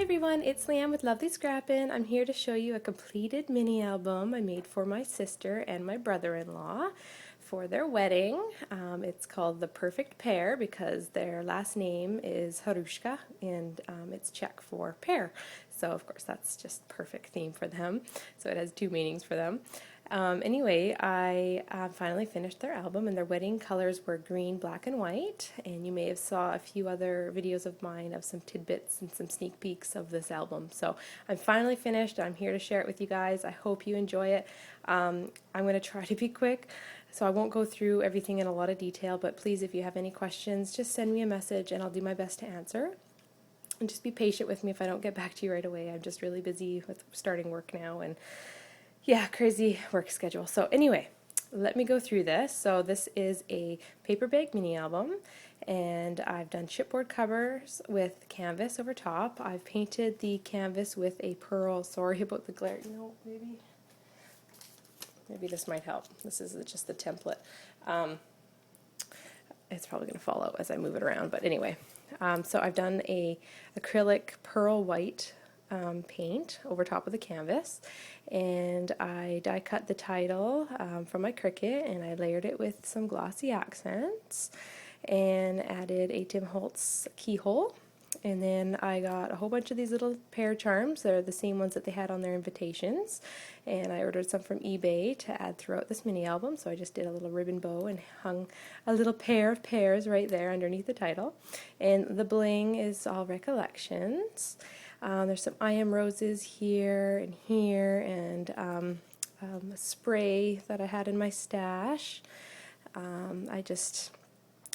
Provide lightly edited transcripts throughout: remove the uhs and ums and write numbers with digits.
everyone, it's Leanne with Lovely Scrappin'. I'm here to show you a completed mini album I made for my sister and my brother-in-law for their wedding. It's called The Perfect Pear because their last name is Harushka and it's Czech for pear. So of course that's just perfect theme for them. So it has two meanings for them. Anyway, I finally finished their album, and their wedding colors were green, black, and white. And you may have saw a few other videos of mine of some tidbits and some sneak peeks of this album. So I'm finally finished. I'm here to share it with you guys. I hope you enjoy it. I'm going to try to be quick, so I won't go through everything in a lot of detail, but please, if you have any questions, just send me a message and I'll do my best to answer. And just be patient with me if I don't get back to you right away. I'm just really busy with starting work now, and yeah, crazy work schedule. So anyway, let me go through this. So this is a paper bag mini album, and I've done chipboard covers with canvas over top. I've painted the canvas with a pearl. Sorry about the glare. You know, maybe this might help. This is just the template. It's probably going to fall out as I move it around, but anyway. So I've done a acrylic pearl white paint over top of the canvas, and I die cut the title from my Cricut, and I layered it with some glossy accents and added a Tim Holtz keyhole. And then I got a whole bunch of these little pear charms. They're the same ones that they had on their invitations, and I ordered some from eBay to add throughout this mini album. So I just did a little ribbon bow and hung a little pair of pears right there underneath the title. And the bling is all recollections. There's some I Am Roses here, and a spray that I had in my stash. I just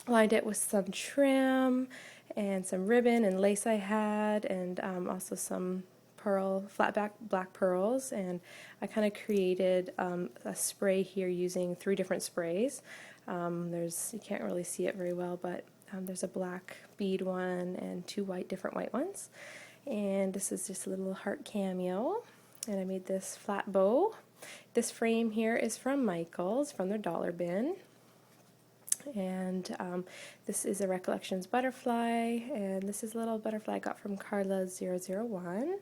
lined it with some trim and some ribbon and lace I had, and also some flat back black pearls, and I kind of created a spray here using 3 different sprays. You can't really see it very well, but there's a black bead one and 2 different white ones. And this is just a little heart cameo, and I made this flat bow. This frame here is from Michael's, from their dollar bin, and this is a Recollections butterfly, and this is a little butterfly I got from Carla001.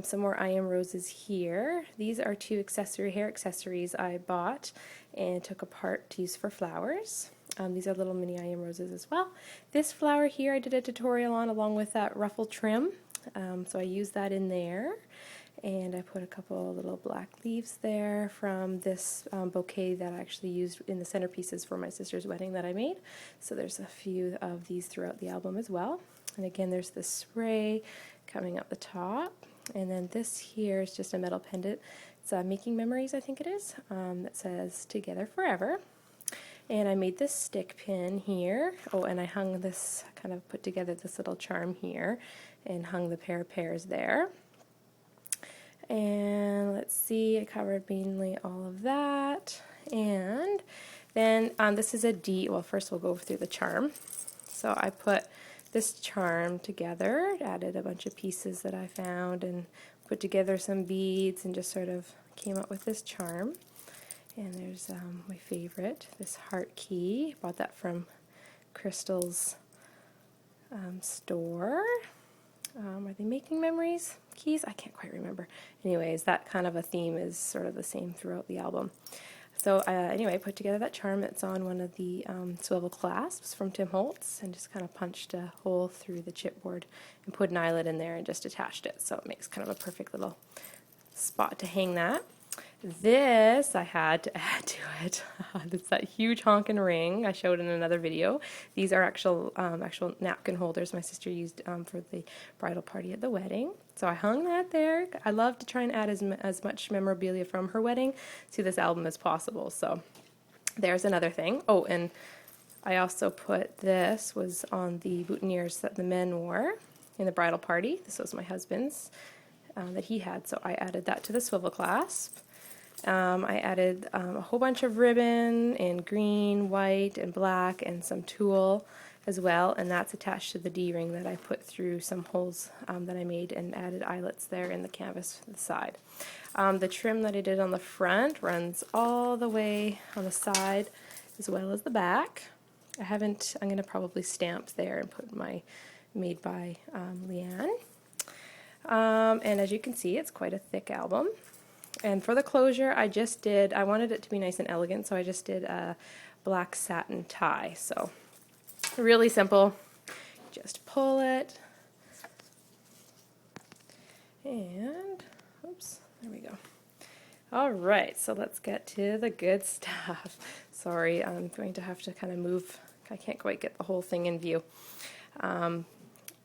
Some more I Am Roses here. These are 2 hair accessories I bought and took apart to use for flowers. These are little mini I Am Roses as well. This flower here I did a tutorial on along with that ruffle trim. So I used that in there, and I put a couple little black leaves there from this bouquet that I actually used in the centerpieces for my sister's wedding that I made. So there's a few of these throughout the album as well. And again, there's this spray coming up the top, and then this here is just a metal pendant. It's Making Memories, I think it is, that says Together Forever. And I made this stick pin here. Oh, and I hung this, kind of put together this little charm here and hung the pair of pears there. And let's see, I covered mainly all of that. And then this is a D. Well, first we'll go through the charm. So I put this charm together, added a bunch of pieces that I found, and put together some beads, and just sort of came up with this charm. And there's my favorite, this heart key. Bought that from Crystal's store. Are they Making Memories keys? I can't quite remember. Anyways, that kind of a theme is sort of the same throughout the album. So anyway, I put together that charm. It's on one of the swivel clasps from Tim Holtz, and just kind of punched a hole through the chipboard and put an eyelet in there and just attached it. So it makes kind of a perfect little spot to hang that. This I had to add to it. It's that huge honkin' ring I showed in another video. These are actual napkin holders my sister used for the bridal party at the wedding. So I hung that there. I love to try and add as much memorabilia from her wedding to this album as possible. So there's another thing. Oh, and I also put this was on the boutonnieres that the men wore in the bridal party. This was my husband's that he had, so I added that to the swivel clasp. I added a whole bunch of ribbon in green, white, and black, and some tulle as well, and that's attached to the D-ring that I put through some holes that I made, and added eyelets there in the canvas to the side. The trim that I did on the front runs all the way on the side as well as the back. I'm going to probably stamp there and put my Made by Leanne. And as you can see, it's quite a thick album. And for the closure, I wanted it to be nice and elegant, so I just did a black satin tie. So really simple. Just pull it. And, oops, there we go. All right, so let's get to the good stuff. Sorry, I'm going to have to kind of move. I can't quite get the whole thing in view. But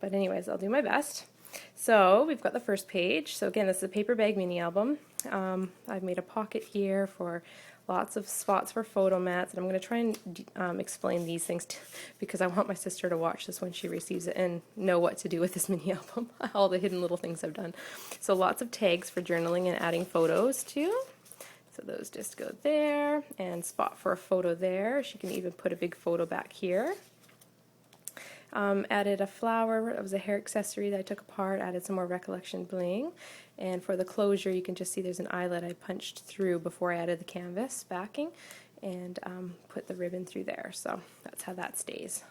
anyways, I'll do my best. So we've got the first page. So again, this is a paper bag mini album. I've made a pocket here for lots of spots for photo mats, and I'm going to try and explain these things because I want my sister to watch this when she receives it and know what to do with this mini album, all the hidden little things I've done. So lots of tags for journaling and adding photos too. So those just go there, and spot for a photo there. She can even put a big photo back here. Added a flower. It was a hair accessory that I took apart, added some more recollection bling. And for the closure, you can just see there's an eyelet I punched through before I added the canvas backing, and put the ribbon through there. So that's how that stays.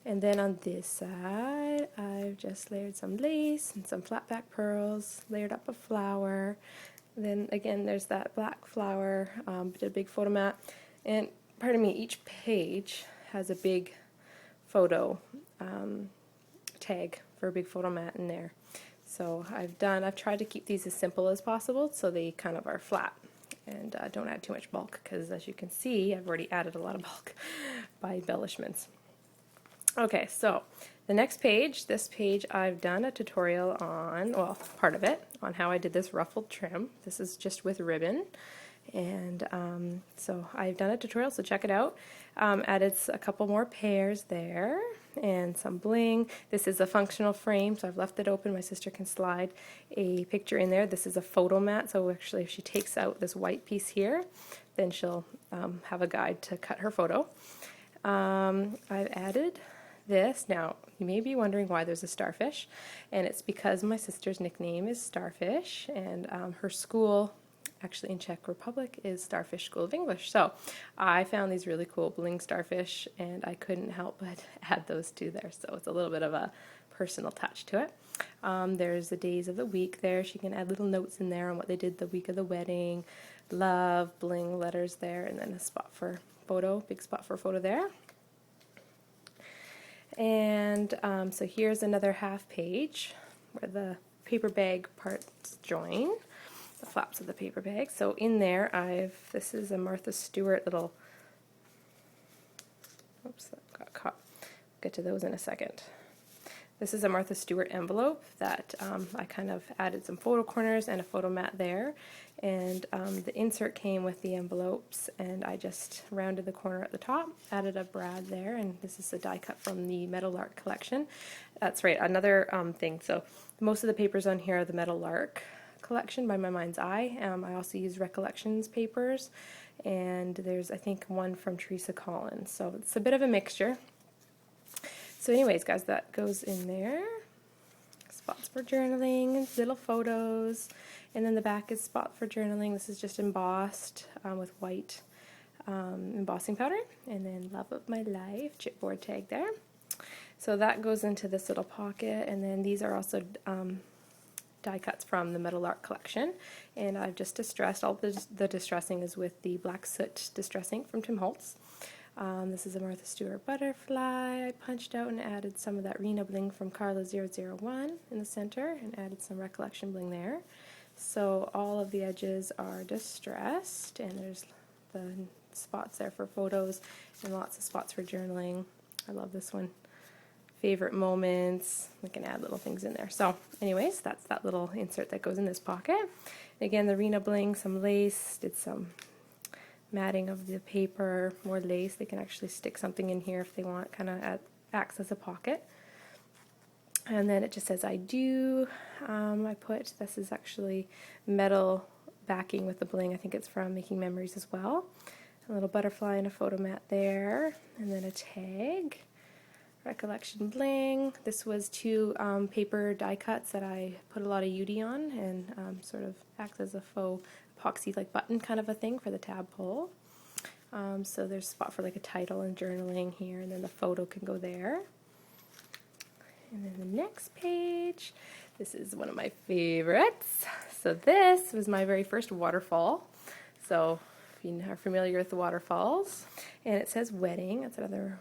And then on this side, I've just layered some lace and some flat back pearls, layered up a flower. Then again, there's that black flower, did a big photo mat. And pardon me, each page has a big photo tag for a big photo mat in there. So I've tried to keep these as simple as possible so they kind of are flat and don't add too much bulk, because as you can see, I've already added a lot of bulk by embellishments. Okay, so the next page, this page I've done a tutorial on, well, part of it, on how I did this ruffled trim. This is just with ribbon. And so I've done a tutorial, so check it out. Added a couple more pairs there and some bling. This is a functional frame, so I've left it open. My sister can slide a picture in there. This is a photo mat, so actually if she takes out this white piece here, then she'll have a guide to cut her photo. I've added this. Now, you may be wondering why there's a starfish, and it's because my sister's nickname is Starfish, and her school, actually in Czech Republic, is Starfish School of English. So I found these really cool bling starfish, and I couldn't help but add those two there. So it's a little bit of a personal touch to it. There's the days of the week there. She can add little notes in there on what they did the week of the wedding, love, bling letters there, and then a spot for photo, big spot for photo there. And so here's another half page where the paper bag parts join. The flaps of the paper bag. So in there this is a Martha Stewart little, oops, that got caught. Get to those in a second. This is a Martha Stewart envelope that I kind of added some photo corners and a photo mat there. And the insert came with the envelopes, and I just rounded the corner at the top, added a brad there, and this is a die cut from the Meadowlark collection. That's right, another thing. So most of the papers on here are the Meadowlark collection by My Mind's Eye. I also use Recollections papers, and there's, I think, one from Teresa Collins. So it's a bit of a mixture. So anyways, guys, that goes in there. Spots for journaling, little photos, and then the back is spot for journaling. This is just embossed with white embossing powder, and then Love of My Life chipboard tag there. So that goes into this little pocket, and then these are also die cuts from the Meadowlark collection, and I've just distressed. All the distressing is with the Black Soot distressing from Tim Holtz. This is a Martha Stewart butterfly. I punched out and added some of that Rena bling from Carla 001 in the center, and added some recollection bling there. So all of the edges are distressed, and there's the spots there for photos and lots of spots for journaling. I love this one. Favorite moments. We can add little things in there. So anyways, that's that little insert that goes in this pocket. Again, the Rena bling, some lace, did some matting of the paper, more lace. They can actually stick something in here if they want, kind of acts as a pocket. And then it just says I do. I put, this is actually metal backing with the bling. I think it's from Making Memories as well. A little butterfly and a photo mat there, and then a tag. Recollection bling. This was two paper die cuts that I put a lot of UD on, and sort of acts as a faux epoxy like button kind of a thing for the tab pull. So there's a spot for like a title and journaling here, and then the photo can go there. And then the next page, This is one of my favorites. So this was my very first waterfall. So if you are familiar with the waterfalls, and it says wedding. It's another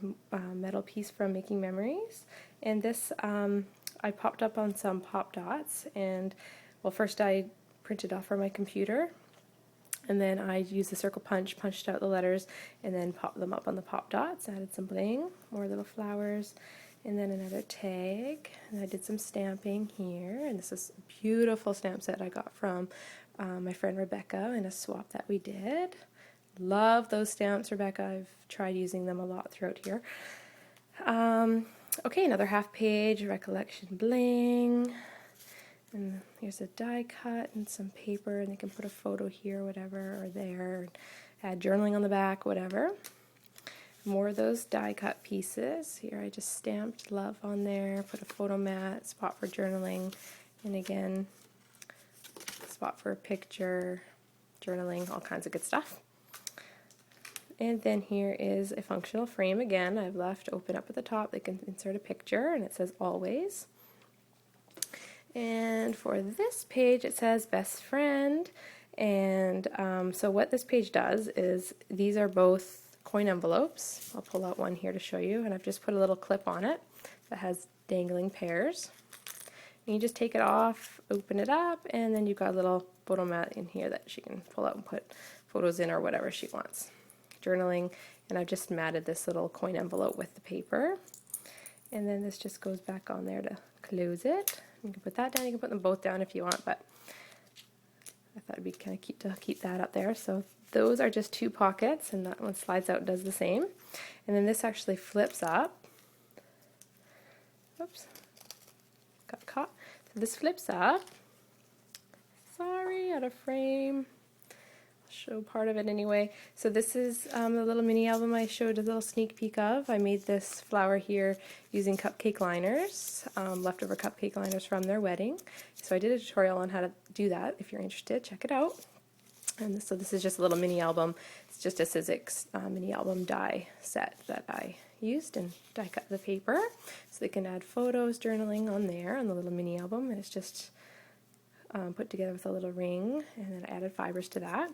metal piece from Making Memories. And this I popped up on some pop dots, and well, first I printed off from my computer, and then I used the circle punch, punched out the letters, and then popped them up on the pop dots. Added some bling, more little flowers, and then another tag. And I did some stamping here, and this is a beautiful stamp set I got from my friend Rebecca in a swap that we did. Love those stamps, Rebecca. I've tried using them a lot throughout here. Okay, another half page, recollection bling. And here's a die cut and some paper, and they can put a photo here, whatever, or there, add journaling on the back, whatever. More of those die cut pieces. Here I just stamped love on there, put a photo mat, spot for journaling, and again, spot for a picture, journaling, all kinds of good stuff. And then here is a functional frame again. I've left open up at the top. They can insert a picture, and it says always. And for this page, it says best friend. And so what this page does is these are both coin envelopes. I'll pull out one here to show you, and I've just put a little clip on it that has dangling pears. And you just take it off, open it up, and then you've got a little photo mat in here that she can pull out and put photos in or whatever she wants. Journaling, and I've just matted this little coin envelope with the paper. And then this just goes back on there to close it. You can put that down, you can put them both down if you want, but I thought it'd be kind of cute to keep that up there. So those are just two pockets, and that one slides out and does the same. And then this actually flips up. Oops, got caught. So this flips up. Sorry, out of frame. Show part of it anyway. So this is the little mini album I showed a little sneak peek of. I made this flower here using cupcake liners, leftover cupcake liners from their wedding. So I did a tutorial on how to do that. If you're interested, check it out. And so this is just a little mini album. It's just a Sizzix mini album die set that I used and die cut the paper. So they can add photos, journaling on there on the little mini album. And it's just put together with a little ring, and then I added fibers to that.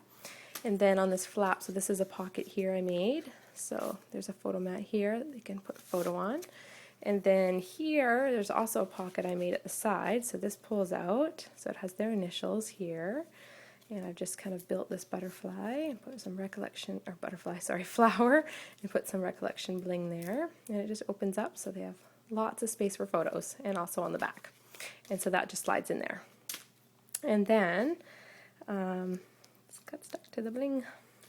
And then on this flap, so this is a pocket here I made, so there's a photo mat here that they can put a photo on. And then here there's also a pocket I made at the side, so this pulls out, so it has their initials here. And I've just kind of built this butterfly and put some recollection, or butterfly, sorry, flower, and put some recollection bling there. And it just opens up, so they have lots of space for photos, and also on the back. And so that just slides in there. And then it's got stuck to the bling.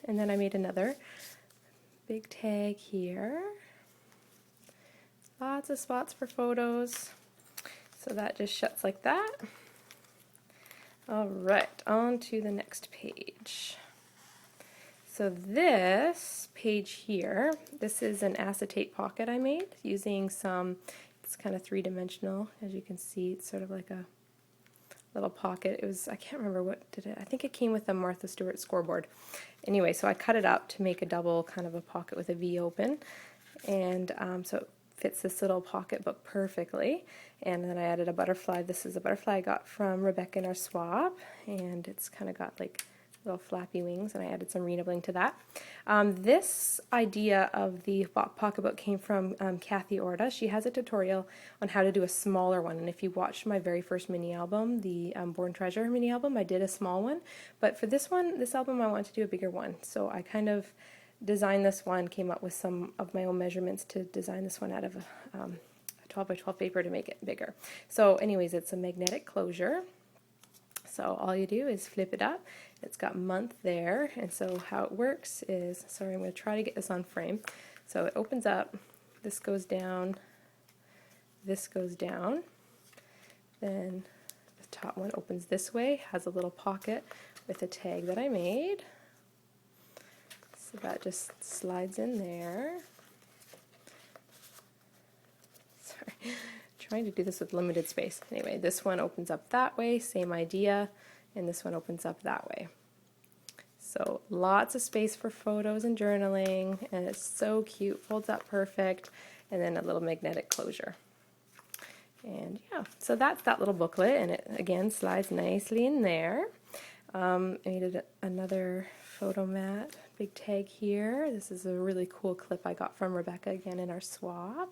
And then I made another big tag here. Lots of spots for photos. So that just shuts like that. Alright, on to the next page. So this page here, this is an acetate pocket I made using some, it's kind of three-dimensional. As you can see, it's sort of like a little pocket. It was, I can't remember what did it, I think it came with a Martha Stewart scoreboard. Anyway, so I cut it up to make a double kind of a pocket with a V open, and so it fits this little pocketbook perfectly. And then I added a butterfly. This is a butterfly I got from Rebecca in our swap, and it's kind of got like little flappy wings, and I added some Rena bling to that. This idea of the pocketbook came from Kathy Orta. She has a tutorial on how to do a smaller one, and if you watched my very first mini album, the Born Treasure mini album, I did a small one, but for this one, this album, I wanted to do a bigger one, so I kind of designed this one, came up with some of my own measurements to design this one out of a 12 by 12 paper to make it bigger. So anyways, it's a magnetic closure. So all you do is flip it up. It's got month there, and so how it works is, sorry, I'm going to try to get this on frame. So it opens up, this goes down, then the top one opens this way, has a little pocket with a tag that I made. So that just slides in there. Sorry, trying to do this with limited space. Anyway, this one opens up that way, same idea, and this one opens up that way. So lots of space for photos and journaling, and it's so cute, folds up perfect, and then a little magnetic closure. And yeah, so that's that little booklet, and it again slides nicely in there. I needed another photo mat, big tag here. This is a really cool clip I got from Rebecca again in our swap.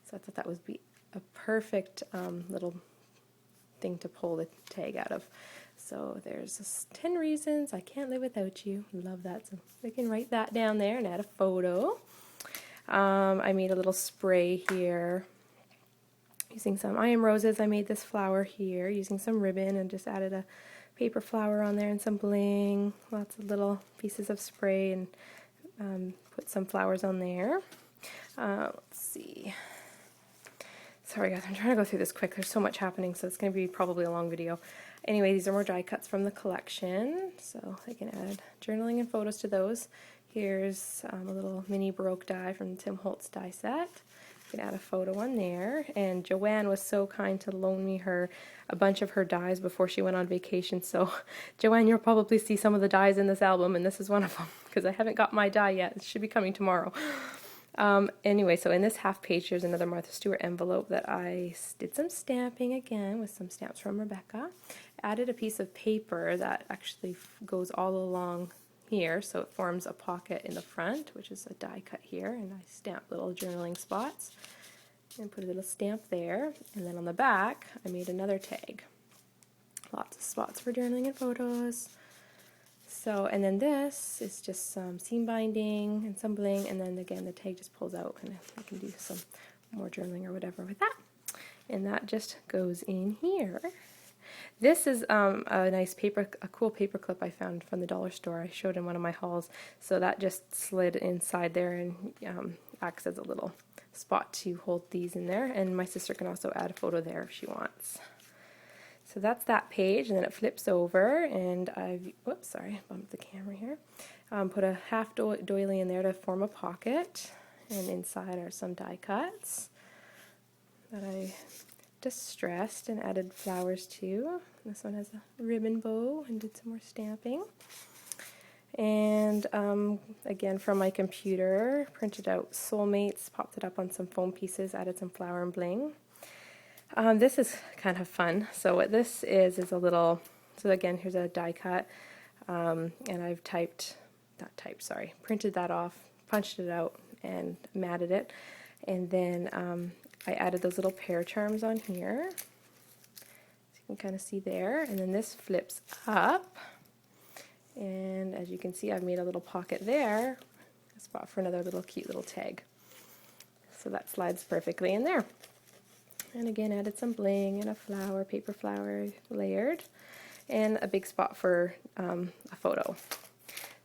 So I thought that would be a perfect little thing to pull the tag out of. So there's 10 reasons I can't live without you. Love that. So we can write that down there and add a photo. I made a little spray here using some I Am Roses. I made this flower here using some ribbon and just added a paper flower on there and some bling, lots of little pieces of spray, and put some flowers on there. Let's see. Sorry guys, I'm trying to go through this quick. There's so much happening, so it's going to be probably a long video. Anyway, these are more die cuts from the collection, so I can add journaling and photos to those. Here's a little mini Baroque die from the Tim Holtz die set. You can add a photo on there. And Joanne was so kind to loan me a bunch of her dies before she went on vacation. So Joanne, you'll probably see some of the dies in this album, and this is one of them because I haven't got my die yet. It should be coming tomorrow. Anyway, so in this half page, there's another Martha Stewart envelope that I did some stamping again with some stamps from Rebecca. Added a piece of paper that actually goes all along here, so it forms a pocket in the front, which is a die cut here, and I stamped little journaling spots and put a little stamp there. And then on the back, I made another tag. Lots of spots for journaling and photos. So, and then this is just some seam binding and some bling, and then again the tag just pulls out, and I can do some more journaling or whatever with that. And that just goes in here. This is a nice paper, a cool paper clip I found from the dollar store. I showed in one of my hauls. So that just slid inside there and acts as a little spot to hold these in there. And my sister can also add a photo there if she wants. So that's that page, and then it flips over, and I've, whoops, sorry, bumped the camera here. Put a half doily in there to form a pocket, and inside are some die cuts that I distressed and added flowers to. This one has a ribbon bow and did some more stamping. And again, from my computer, printed out Soulmates, popped it up on some foam pieces, added some flower and bling. This is kind of fun. So what this is a little, so again, here's a die cut, and I've printed that off, punched it out, and matted it. And then I added those little pear charms on here, so you can kind of see there. And then this flips up, and as you can see, I've made a little pocket there, a spot for another little cute little tag. So that slides perfectly in there. And again, added some bling and a flower, paper flower layered, and a big spot for a photo.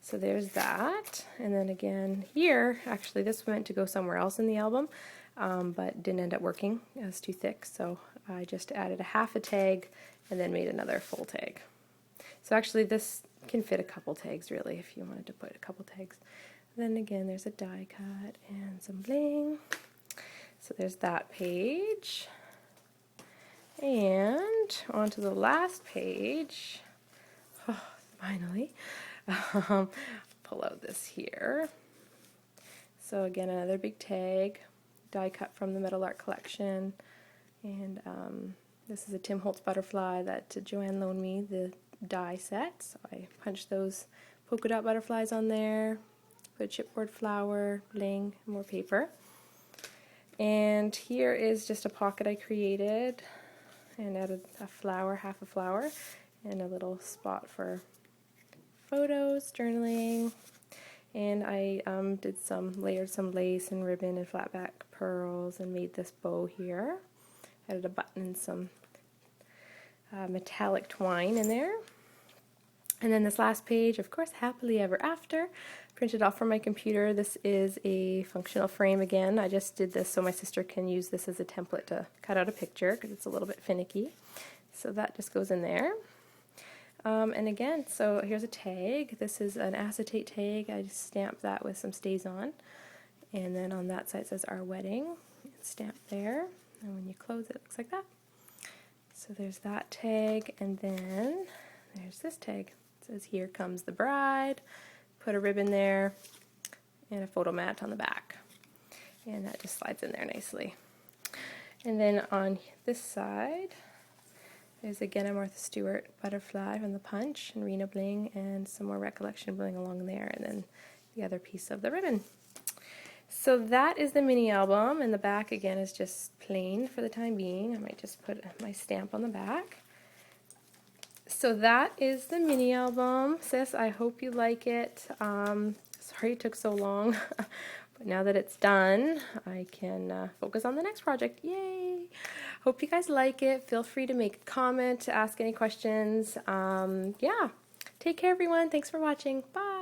So there's that. And then again here, actually this meant to go somewhere else in the album, but didn't end up working. It was too thick, so I just added a half a tag and then made another full tag. So actually this can fit a couple tags really if you wanted to put a couple tags. Then again, there's a die cut and some bling. So there's that page. And on to the last page. Oh, finally. Pull out this here. So again, another big tag, die cut from the Metal Art collection. And this is a Tim Holtz butterfly that Joanne loaned me, the die set. So I punched those polka dot butterflies on there, put a chipboard flower, bling, more paper. And here is just a pocket I created and added a flower, half a flower, and a little spot for photos, journaling. And I layered some lace and ribbon and flat back pearls and made this bow here. Added a button and some metallic twine in there. And then this last page, of course, Happily Ever After, printed off from my computer. This is a functional frame again. I just did this so my sister can use this as a template to cut out a picture because it's a little bit finicky. So that just goes in there. And again, so here's a tag. This is an acetate tag. I just stamped that with some StazOn. And then on that side it says Our Wedding. It's stamped there. And when you close it, it looks like that. So there's that tag. And then there's this tag. It says Here Comes the Bride. Put a ribbon there and a photo mat on the back. And that just slides in there nicely. And then on this side, there's again a Martha Stewart butterfly from the Punch, and Rena Bling, and some more Recollection bling along there, and then the other piece of the ribbon. So that is the mini album, and the back again is just plain for the time being. I might just put my stamp on the back. So that is the mini album, sis. I hope you like it. Sorry it took so long, but now that it's done, I can focus on the next project. Yay! Hope you guys like it. Feel free to make a comment, to ask any questions. Yeah, take care, everyone. Thanks for watching. Bye.